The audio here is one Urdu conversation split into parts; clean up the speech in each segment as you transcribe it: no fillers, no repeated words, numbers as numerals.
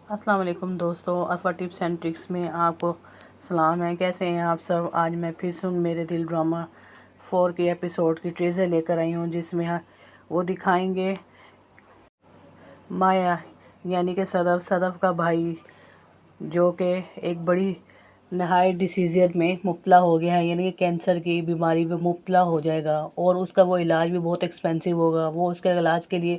السلام علیکم دوستو، افا ٹپس اینڈ ٹرکس میں آپ کو سلام ہے۔ کیسے ہیں آپ سب؟ آج میں پھر سے میرے دل ڈرامہ 4 کی ایپیسوڈ کی ٹریزر لے کر آئی ہوں، جس میں وہ دکھائیں گے مایا یعنی کہ صدف کا بھائی، جو کہ ایک بڑی نہایت ڈیسیزر میں مبتلا ہو گیا ہے، یعنی کہ کینسر کی بیماری میں مبتلا ہو جائے گا، اور اس کا وہ علاج بھی بہت ایکسپینسو ہوگا۔ وہ اس کے علاج کے لیے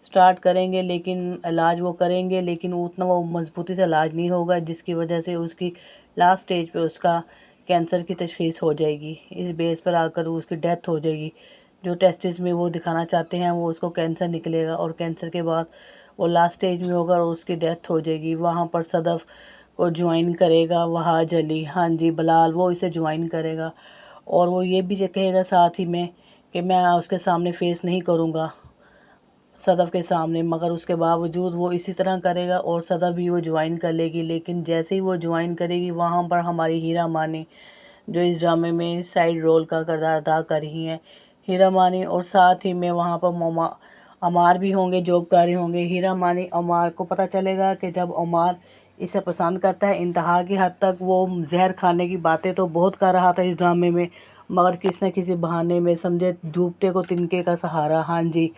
سٹارٹ کریں گے، لیکن علاج وہ کریں گے لیکن اتنا وہ مضبوطی سے علاج نہیں ہوگا، جس کی وجہ سے اس کی لاسٹ سٹیج پہ اس کا کینسر کی تشخیص ہو جائے گی۔ اس بیس پر آ کر اس کی ڈیتھ ہو جائے گی۔ جو ٹیسٹس میں وہ دکھانا چاہتے ہیں وہ اس کو کینسر نکلے گا، اور کینسر کے بعد وہ لاسٹ سٹیج میں ہوگا اور اس کی ڈیتھ ہو جائے گی۔ وہاں پر صدف کو جوائن کرے گا وہاج علی، ہاں جی بلال، وہ اسے جوائن کرے گا، اور وہ یہ بھی کہے گا ساتھ ہی میں کہ میں اس کے سامنے فیس نہیں کروں گا صدف کے سامنے، مگر اس کے باوجود وہ اسی طرح کرے گا، اور صدف بھی وہ جوائن کر لے گی۔ لیکن جیسے ہی وہ جوائن کرے گی، وہاں پر ہماری ہیرا مانی، جو اس ڈرامے میں سائیڈ رول کا کردار ادا کر رہی ہیں، ہیرا مانی، اور ساتھ ہی میں وہاں پر عمار بھی ہوں گے، جاب کاری ہوں گے۔ ہیرا مانی عمار کو پتہ چلے گا کہ جب عمار اسے پسند کرتا ہے انتہا کی حد تک، وہ زہر کھانے کی باتیں تو بہت کر رہا تھا اس ڈرامے میں، مگر کسی نہ کسی بہانے میں، سمجھے ڈوبتے کو تنکے کا سہارا، ہاں جی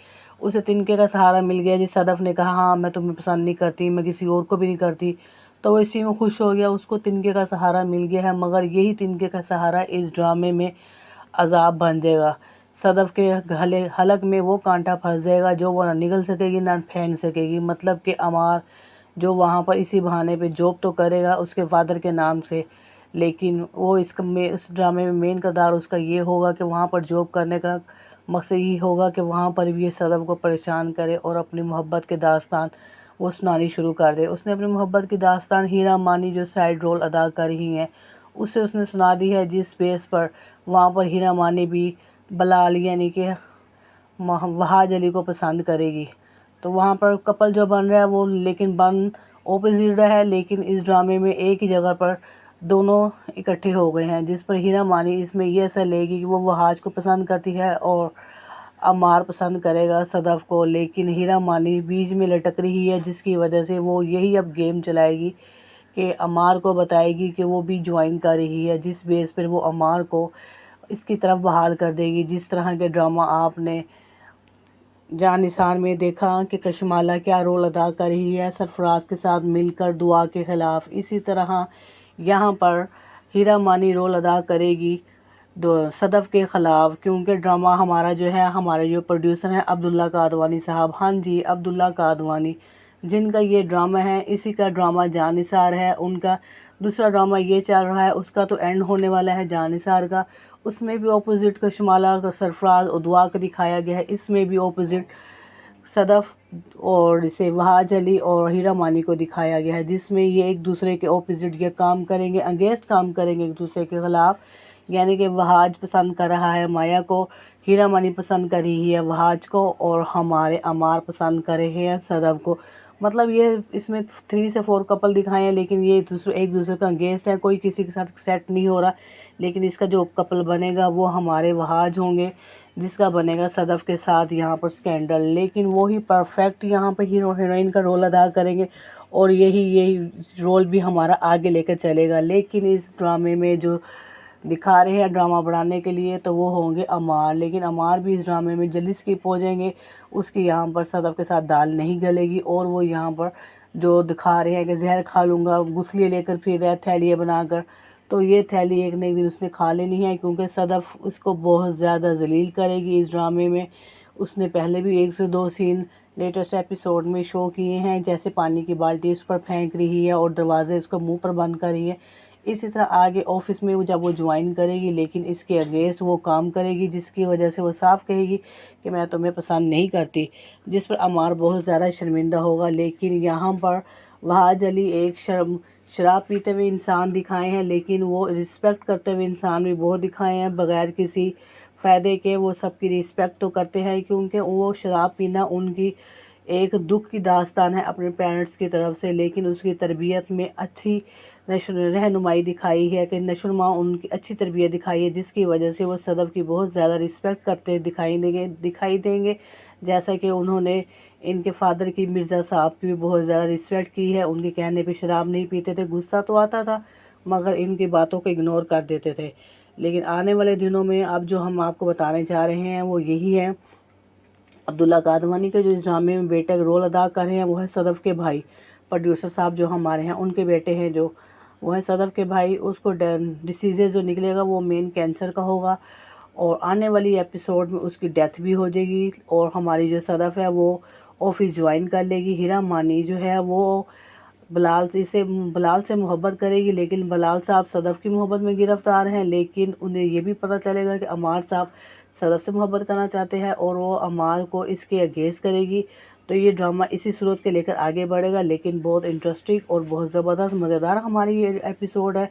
اسے تنکے کا سہارا مل گیا۔ جس صدف نے کہا ہاں میں تمہیں پسند نہیں کرتی، میں کسی اور کو بھی نہیں کرتی، تو وہ اسی میں خوش ہو گیا، اس کو تنکے کا سہارا مل گیا ہے، مگر یہی تنکے کا سہارا اس ڈرامے میں عذاب بن جائے گا۔ صدف کے حلق میں وہ کانٹا پھنس جائے گا جو وہ نہ نگل سکے گی نہ پھینک سکے گی، مطلب کہ عمار جو وہاں پر اسی بہانے پہ جاب تو کرے گا اس کے فادر کے نام سے، لیکن وہ اس ڈرامے میں مین کردار اس کا یہ ہوگا کہ وہاں پر جاب کرنے کا مقصد یہی ہوگا کہ وہاں پر بھی یہ صدف کو پریشان کرے اور اپنی محبت کے داستان وہ سنانی شروع کر دے۔ اس نے اپنی محبت کی داستان ہیرا مانی جو سائیڈ رول ادا کر رہی ہیں اس نے سنا دی ہے، جس بیس پر وہاں پر ہیرا مانی بھی بلال یعنی کہ وہاج علی کو پسند کرے گی۔ تو وہاں پر کپل جو بن رہا ہے وہ لیکن اپوزٹ ہے، لیکن اس ڈرامے میں ایک ہی جگہ پر دونوں اکٹھے ہو گئے ہیں، جس پر ہیرا مانی اس میں یہ ایسا لے گی کہ وہ وہاج کو پسند کرتی ہے اور عمار پسند کرے گا صدف کو، لیکن ہیرا مانی بیچ میں لٹک رہی ہے، جس کی وجہ سے وہ یہی اب گیم چلائے گی کہ عمار کو بتائے گی کہ وہ بھی جوائن کر رہی ہے، جس بیس پر وہ عمار کو اس کی طرف بحال کر دے گی۔ جس طرح کے ڈرامہ آپ نے جان نثار میں دیکھا کہ کشمالہ کیا رول ادا کر رہی ہے سرفراز کے ساتھ مل کر دعا کے خلاف، اسی طرح یہاں پر ہیرا مانی رول ادا کرے گی صدف کے خلاف، کیونکہ ڈرامہ ہمارا جو ہے، ہمارے جو پروڈیوسر ہیں عبداللہ قادوانی صاحب، ہاں جی عبداللہ قادوانی، جن کا یہ ڈرامہ ہے، اسی کا ڈرامہ جان نثار ہے۔ ان کا دوسرا ڈرامہ یہ چل رہا ہے، اس کا تو اینڈ ہونے والا ہے جان نثار کا، اس میں بھی اپوزٹ کشمالہ کا سرفراز اور دعا کا دکھایا گیا ہے، اس میں بھی اپوزٹ صدف اور اسے وہاج علی اور ہیرا مانی کو دکھایا گیا ہے، جس میں یہ ایک دوسرے کے اپوزٹ یہ کام کریں گے، اگینسٹ کام کریں گے ایک دوسرے کے خلاف، یعنی کہ وہاج پسند کر رہا ہے مایا کو، ہیرا مانی پسند کر رہی ہے وہاج کو، اور ہمارے عمار پسند کر رہے ہیں صدف کو۔ مطلب یہ اس میں 3 سے 4 کپل دکھائے ہیں، لیکن یہ ایک دوسرے کا اگینسٹ ہے، کوئی کسی کے ساتھ سیٹ نہیں ہو رہا، لیکن اس کا جو کپل بنے گا وہ ہمارے وہاج ہوں گے، جس کا بنے گا صدف کے ساتھ یہاں پر سکینڈل، لیکن وہی پرفیکٹ یہاں پر ہیرو ہیروئن کا رول ادا کریں گے، اور یہی رول بھی ہمارا آگے لے کر چلے گا۔ لیکن اس ڈرامے میں جو دکھا رہے ہیں ڈرامہ بڑھانے کے لیے تو وہ ہوں گے عمار، لیکن عمار بھی اس ڈرامے میں جلدی اسکپ ہو جائیں گے، اس کی یہاں پر صدف کے ساتھ دال نہیں گلے گی، اور وہ یہاں پر جو دکھا رہے ہیں کہ زہر کھا لوں گا، گٹھلیاں لے کر پھر رہا ہے تھیلیاں بنا کر، تو یہ تھیلی ایک نہ ایک دن اس نے کھا لینی ہے، کیونکہ صدف اس کو بہت زیادہ ذلیل کرے گی اس ڈرامے میں۔ اس نے پہلے بھی 1 سے 2 سین لیٹسٹ ایپیسوڈ میں شو کیے ہیں، جیسے پانی کی بالٹی اس پر پھینک رہی ہے اور دروازے اس کو منہ پر بند کر رہی ہے، اسی طرح آگے آفس میں جب وہ جوائن کرے گی لیکن اس کے اگینسٹ وہ کام کرے گی، جس کی وجہ سے وہ صاف کہے گی کہ میں تمہیں پسند نہیں کرتی، جس پر عمار بہت زیادہ شرمندہ ہوگا۔ لیکن یہاں پر وہاج علی ایک شراب پیتے ہوئے انسان دکھائے ہیں، لیکن وہ رسپیکٹ کرتے ہوئے انسان بھی بہت دکھائے ہیں، بغیر کسی فائدے کے وہ سب کی رسپیکٹ تو کرتے ہیں، کیونکہ وہ شراب پینا ان کی ایک دکھ کی داستان ہے اپنے پیرنٹس کی طرف سے، لیکن اس کی تربیت میں اچھی رہنمائی دکھائی ہے کہ نشوونما ان کی اچھی تربیت دکھائی ہے، جس کی وجہ سے وہ صدف کی بہت زیادہ رسپیکٹ کرتے دکھائی دیں گے، جیسا کہ انہوں نے ان کے فادر کی مرزا صاحب کی بھی بہت زیادہ رسپیکٹ کی ہے۔ ان کے کہنے پہ شراب نہیں پیتے تھے، غصہ تو آتا تھا مگر ان کی باتوں کو اگنور کر دیتے تھے۔ لیکن آنے والے دنوں میں اب جو ہم آپ کو بتانے جا رہے ہیں وہ یہی ہے، عبداللہ قادوانی کے جو اس ڈرامے میں بیٹے کا رول ادا کر رہے ہیں وہ ہے صدف کے بھائی، پروڈیوسر صاحب جو ہمارے ہیں ان کے بیٹے ہیں، جو وہ ہے صدف کے بھائی۔ اس کو ڈیسیزز جو نکلے گا وہ مین کینسر کا ہوگا، اور آنے والی ایپیسوڈ میں اس کی ڈیتھ بھی ہو جائے گی، اور ہماری جو صدف ہے وہ آفس جوائن کر لے گی۔ ہیرا مانی جو ہے وہ بلال سے محبت کرے گی، لیکن بلال صاحب صدف کی محبت میں گرفتار ہیں، لیکن انہیں یہ بھی پتہ چلے گا کہ عمار صاحب صدف سے محبت کرنا چاہتے ہیں اور وہ عمار کو اس کے اگینسٹ کرے گی۔ تو یہ ڈرامہ اسی صورت کے لے کر آگے بڑھے گا، لیکن بہت انٹرسٹنگ اور بہت زبردست مزیدار ہماری یہ ایپیسوڈ ہے۔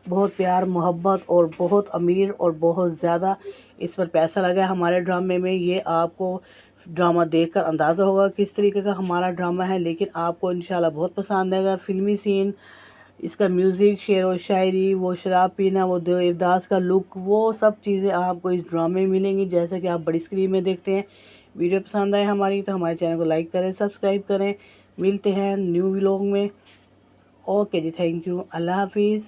بہت پیار محبت اور بہت امیر اور بہت زیادہ اس پر پیسہ لگا ہے ہمارے ڈرامے میں۔ یہ آپ کو ڈرامہ دیکھ کر اندازہ ہوگا کس طریقے کا ہمارا ڈرامہ ہے، لیکن آپ کو انشاءاللہ بہت پسند آئے گا۔ فلمی سین، اس کا میوزک، شعر و شاعری، وہ شراب پینا، وہ دیوداس کا لک، وہ سب چیزیں آپ کو اس ڈرامے میں ملیں گی جیسا کہ آپ بڑی اسکرین میں دیکھتے ہیں۔ ویڈیو پسند آئے ہماری تو ہمارے چینل کو لائک کریں، سبسکرائب کریں۔ ملتے ہیں نیو ولاگ میں۔ اوکے جی، تھینک یو، اللہ حافظ۔